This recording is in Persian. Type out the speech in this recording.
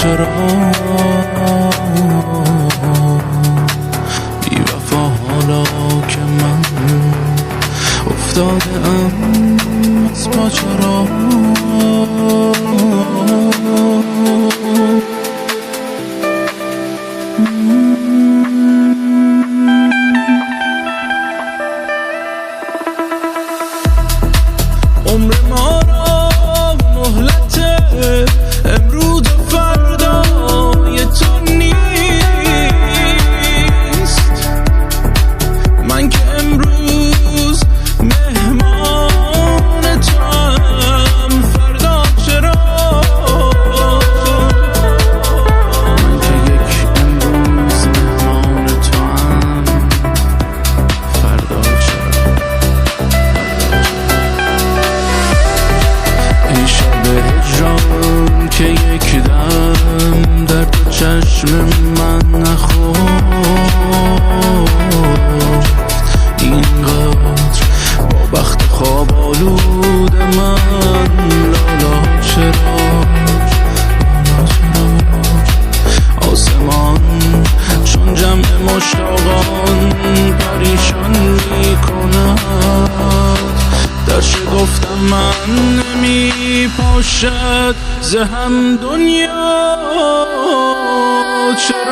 چرا بی وفا حالا که من افتاده ام از پا چرا عمر ما را مهلت امروز و فردای تو نیست. من که امروز مهمان توام فردا چرا، من که یک امروز مهمان توام فردا چرا. این شب هجران که یک دم در تو چشم من نخورد، اینقدر با بخت خواب آلود من لالا چرا، لالا چرا. آسمان چون جمع مشتاقان پریشان میکند، در شگفتم من نمی پاشد ز هم دنیا چرا.